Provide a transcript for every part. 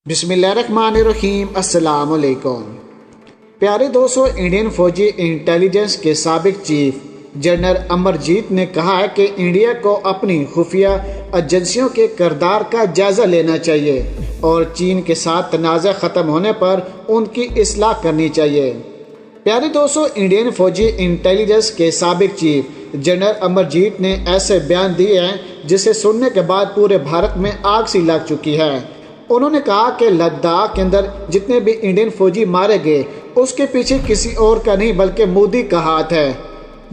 बिस्मिल्लाहिर्रहमानिर्रहीम। अस्सलाम वालेकुम। प्यारे दोस्तों, इंडियन फौजी इंटेलिजेंस के साबिक चीफ जनरल अमरजीत ने कहा है कि इंडिया को अपनी खुफिया एजेंसियों के किरदार का जायजा लेना चाहिए और चीन के साथ तनाज़ा ख़त्म होने पर उनकी इस्लाह करनी चाहिए। प्यारे दोस्तों, इंडियन फौजी इंटेलिजेंस के साबिक चीफ जनरल अमरजीत ने ऐसे बयान दिए हैं जिसे सुनने के बाद पूरे भारत में आग सी लग चुकी है। उन्होंने कहा कि लद्दाख के अंदर जितने भी इंडियन फौजी मारे गए उसके पीछे किसी और का नहीं बल्कि मोदी का हाथ है।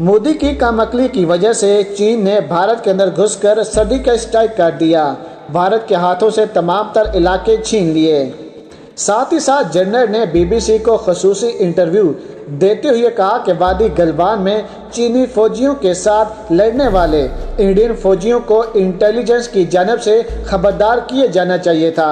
मोदी की कामकली की वजह से चीन ने भारत के अंदर घुसकर सर्जिकल स्ट्राइक कर दिया, भारत के हाथों से तमाम तर इलाके छीन लिए। साथ ही साथ जनरल ने बीबीसी को खसूसी इंटरव्यू देते हुए कहा कि वादी गलवान में चीनी फौजियों के साथ लड़ने वाले इंडियन फौजियों को इंटेलिजेंस की जानिब से खबरदार किए जाना चाहिए था,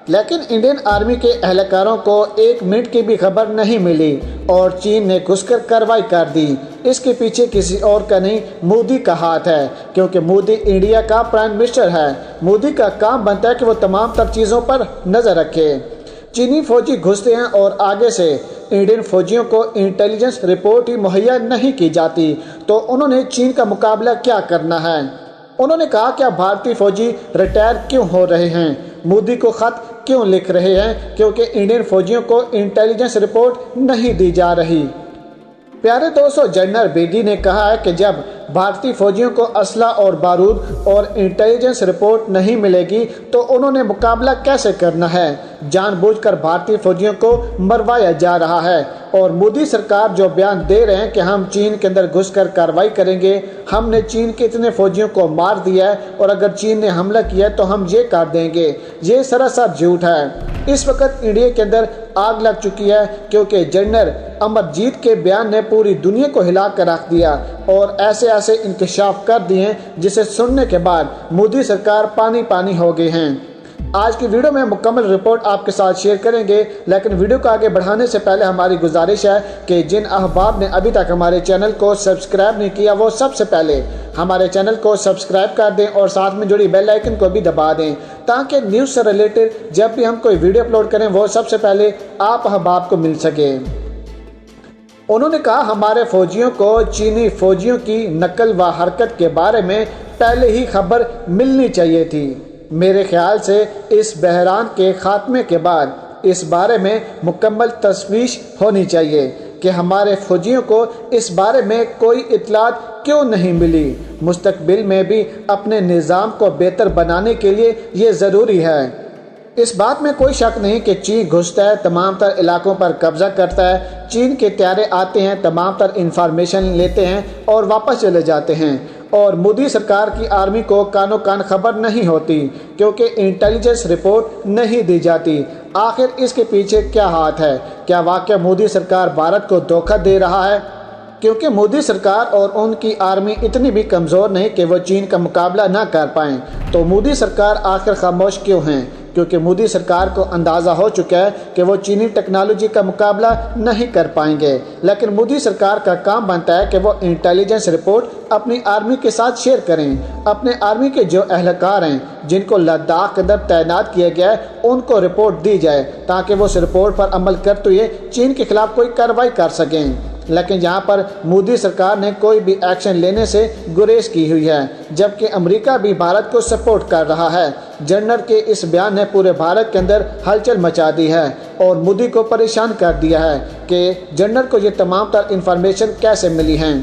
लेकिन इंडियन आर्मी के एहलकारों को एक मिनट की भी खबर नहीं मिली और चीन ने घुसकर कार्रवाई कर दी। इसके पीछे किसी और का नहीं, मोदी का हाथ है, क्योंकि मोदी इंडिया का प्राइम मिनिस्टर है। मोदी का काम बनता है कि वो तमाम तर चीज़ों पर नज़र रखे। चीनी फौजी घुसते हैं और आगे से इंडियन फौजियों को इंटेलिजेंस रिपोर्ट ही मुहैया नहीं की जाती, तो उन्होंने चीन का मुकाबला क्या करना है। उन्होंने कहा कि भारतीय फौजी रिटायर क्यों हो रहे हैं, मोदी को खत क्यों लिख रहे हैं, क्योंकि इंडियन फौजियों को इंटेलिजेंस रिपोर्ट नहीं दी जा रही। प्यारे दोस्तों, जनरल बेदी ने कहा है कि जब भारतीय फौजियों को असला और बारूद और इंटेलिजेंस रिपोर्ट नहीं मिलेगी तो उन्होंने मुकाबला कैसे करना है। जानबूझकर भारतीय फौजियों को मरवाया जा रहा है और मोदी सरकार जो बयान दे रहे हैं कि हम चीन के अंदर घुसकर कार्रवाई करेंगे, हमने चीन के इतने फौजियों को मार दिया है और अगर चीन ने हमला किया तो हम ये कर देंगे, ये सरासर झूठ है। इस वक्त इंडिया के अंदर आग लग चुकी है क्योंकि जनरल अमरजीत के बयान ने पूरी दुनिया को हिला कर रख दिया और ऐसे ऐसे इंकशाफ कर दिए हैं जिसे सुनने के बाद मोदी सरकार पानी पानी हो गए हैं। आज की वीडियो में मुकम्मल रिपोर्ट आपके साथ शेयर करेंगे, लेकिन वीडियो को आगे बढ़ाने से पहले हमारी गुजारिश है कि जिन अहबाब ने अभी तक हमारे चैनल को सब्सक्राइब नहीं किया वो सबसे पहले हमारे चैनल को सब्सक्राइब कर दें और साथ में जुड़ी बेल आइकन को भी दबा दें, ताकि न्यूज़ से रिलेटेड जब भी हम कोई वीडियो अपलोड करें वो सबसे पहले आप अहबाब को मिल सके। उन्होंने कहा, हमारे फौजियों को चीनी फौजियों की नकल व हरकत के बारे में पहले ही खबर मिलनी चाहिए थी। मेरे ख्याल से इस बहरान के खात्मे के बाद इस बारे में मुकम्मल तशवीश होनी चाहिए कि हमारे फौजियों को इस बारे में कोई इत्तलात क्यों नहीं मिली। मुस्तकबिल में भी अपने निज़ाम को बेहतर बनाने के लिए ये ज़रूरी है। इस बात में कोई शक नहीं कि चीन घुसता है, तमाम तर इलाकों पर कब्जा करता है, चीन के त्यारे आते हैं, तमाम तर इंफॉर्मेशन लेते हैं और वापस चले जाते हैं और मोदी सरकार की आर्मी को कानो कान खबर नहीं होती क्योंकि इंटेलिजेंस रिपोर्ट नहीं दी जाती। आखिर इसके पीछे क्या हाथ है? क्या वाकई मोदी सरकार भारत को धोखा दे रहा है? क्योंकि मोदी सरकार और उनकी आर्मी इतनी भी कमज़ोर नहीं कि वो चीन का मुकाबला ना कर पाएँ, तो मोदी सरकार आखिर खामोश क्यों हैं? क्योंकि मोदी सरकार को अंदाज़ा हो चुका है कि वो चीनी टेक्नोलॉजी का मुकाबला नहीं कर पाएंगे, लेकिन मोदी सरकार का काम बनता है कि वो इंटेलिजेंस रिपोर्ट अपनी आर्मी के साथ शेयर करें। अपने आर्मी के जो एहलकार हैं जिनको लद्दाख के अंदर तैनात किया गया है उनको रिपोर्ट दी जाए ताकि वो उस रिपोर्ट पर अमल करते हुए चीन के खिलाफ कोई कार्रवाई कर सकें। लेकिन यहाँ पर मोदी सरकार ने कोई भी एक्शन लेने से गुरेज की हुई है, जबकि अमेरिका भी भारत को सपोर्ट कर रहा है। जनरल के इस बयान ने पूरे भारत के अंदर हलचल मचा दी है और मोदी को परेशान कर दिया है कि जनरल को ये तमाम तर इंफॉर्मेशन कैसे मिली हैं।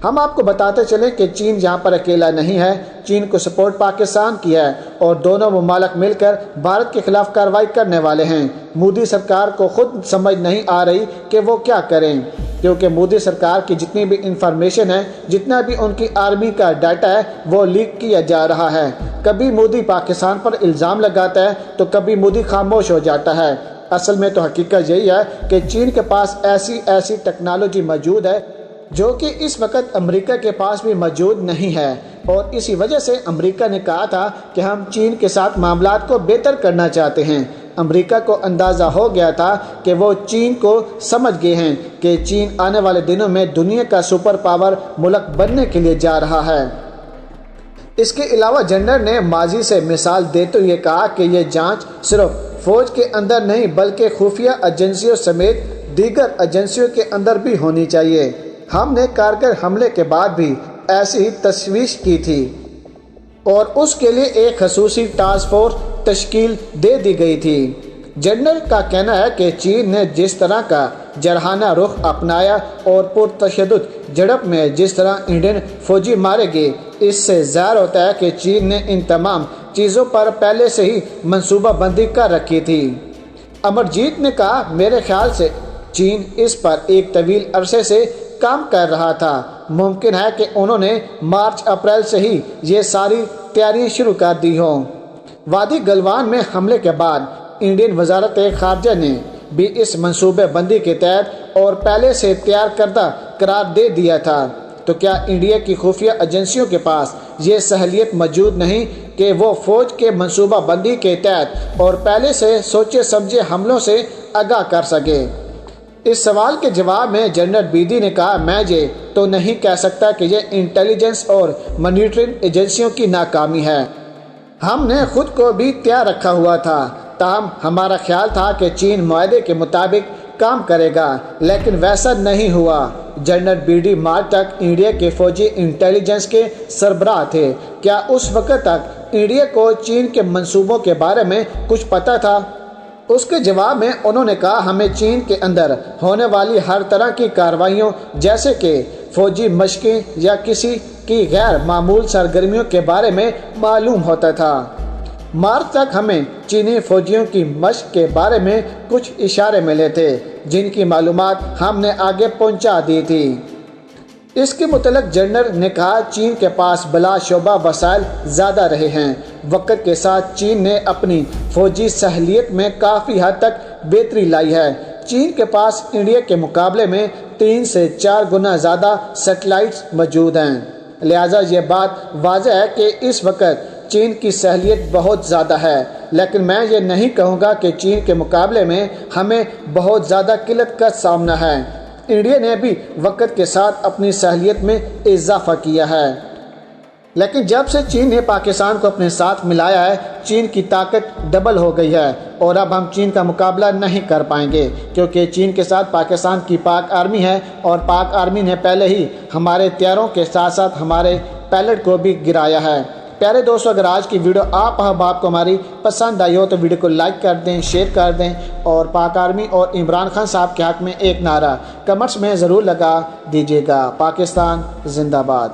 हम आपको बताते चलें कि चीन यहाँ पर अकेला नहीं है, चीन को सपोर्ट पाकिस्तान की है और दोनों ममालिक मिलकर भारत के खिलाफ कार्रवाई करने वाले हैं। मोदी सरकार को खुद समझ नहीं आ रही कि वो क्या करें, क्योंकि मोदी सरकार की जितनी भी इंफॉर्मेशन है, जितना भी उनकी आर्मी का डाटा है वो लीक किया जा रहा है। कभी मोदी पाकिस्तान पर इल्ज़ाम लगाता है तो कभी मोदी खामोश हो जाता है। असल में तो हकीकत यही है कि चीन के पास ऐसी टेक्नोलॉजी मौजूद है जो कि इस वक्त अमेरिका के पास भी मौजूद नहीं है और इसी वजह से अमेरिका ने कहा था कि हम चीन के साथ मामलात को बेहतर करना चाहते हैं। अमेरिका को अंदाज़ा हो गया था कि वो चीन को समझ गए हैं कि चीन आने वाले दिनों में दुनिया का सुपर पावर मुल्क बनने के लिए जा रहा है। इसके अलावा जनरल ने माजी से मिसाल देते हुए कहा कि यह जांच सिर्फ فوج کے اندر نہیں بلکہ خفیہ ایجنسیوں سمیت دیگر ایجنسیوں کے اندر بھی ہونی چاہیے۔ ہم نے کارگل حملے کے بعد بھی ایسی ہی تشویش کی تھی اور اس کے لیے ایک خصوصی ٹاسک فورس تشکیل دے دی گئی تھی۔ جنرل کا کہنا ہے کہ چین نے جس طرح کا جرحانہ رخ اپنایا اور پرتشدد جھڑپ میں جس طرح انڈین فوجی مارے گئے، اس سے ظاہر ہوتا ہے کہ چین نے ان تمام چیزوں پر پہلے سے ہی منصوبہ بندی کر رکھی تھی۔ امرجیت نے کہا، میرے خیال سے چین اس پر ایک طویل عرصے سے کام کر رہا تھا۔ ممکن ہے کہ انہوں نے مارچ اپریل سے ہی یہ ساری تیاریاں شروع کر دی ہوں۔ وادی گلوان میں حملے کے بعد انڈین وزارت خارجہ نے بھی اس منصوبے بندی کے تحت اور پہلے سے تیار کردہ قرار دے دیا تھا۔ تو کیا انڈیا کی خفیہ ایجنسیوں کے پاس یہ صلاحیت موجود نہیں کہ وہ فوج کے منصوبہ بندی کے تحت اور پہلے سے سوچے سمجھے حملوں سے آگاہ کر سکے؟ اس سوال کے جواب میں جنرل بیدی نے کہا، میں یہ تو نہیں کہہ سکتا کہ یہ انٹیلیجنس اور مانیٹرنگ ایجنسیوں کی ناکامی ہے۔ ہم نے خود کو بھی تیار رکھا ہوا تھا، تاہم ہمارا خیال تھا کہ چین معاہدے کے مطابق کام کرے گا، لیکن ویسا نہیں ہوا۔ جنرل بیڈی مارچ تک انڈیا کے فوجی انٹیلیجنس کے سربراہ تھے۔ کیا اس وقت تک انڈیا کو چین کے منصوبوں کے بارے میں کچھ پتہ تھا؟ اس کے جواب میں انہوں نے کہا، ہمیں چین کے اندر ہونے والی ہر طرح کی کارروائیوں جیسے کہ فوجی مشقیں یا کسی کی غیر معمول سرگرمیوں کے بارے میں معلوم ہوتا تھا۔ مارچ تک ہمیں چینی فوجیوں کی مشق کے بارے میں کچھ اشارے ملے تھے جن کی معلومات ہم نے آگے پہنچا دی تھی۔ اس کے متعلق جنرل نے کہا، چین کے پاس بلا شبہ وسائل زیادہ رہے ہیں۔ وقت کے ساتھ چین نے اپنی فوجی صلاحیت میں کافی حد تک بہتری لائی ہے۔ چین کے پاس انڈیا کے مقابلے میں 3 سے 4 گنا زیادہ سیٹلائٹس موجود ہیں۔ لہٰذا یہ بات واضح ہے کہ اس وقت چین کی صلاحیت بہت زیادہ ہے، لیکن میں یہ نہیں کہوں گا کہ چین کے مقابلے میں ہمیں بہت زیادہ قلت کا سامنا ہے۔ انڈیا نے بھی وقت کے ساتھ اپنی صلاحیت میں اضافہ کیا ہے، لیکن جب سے چین نے پاکستان کو اپنے ساتھ ملایا ہے، چین کی طاقت ڈبل ہو گئی ہے اور اب ہم چین کا مقابلہ نہیں کر پائیں گے، کیونکہ چین کے ساتھ پاکستان کی پاک آرمی ہے اور پاک آرمی نے پہلے ہی ہمارے طیاروں کے ساتھ ساتھ ہمارے پائلٹ کو بھی گرایا ہے۔ پیارے دوستو، اگر آج کی ویڈیو آپ احباب کو ہماری پسند آئی ہو تو ویڈیو کو لائک کر دیں، شیئر کر دیں اور پاک آرمی اور عمران خان صاحب کے حق میں ایک نعرہ کمنٹس میں ضرور لگا دیجیے گا۔ پاکستان زندہ باد۔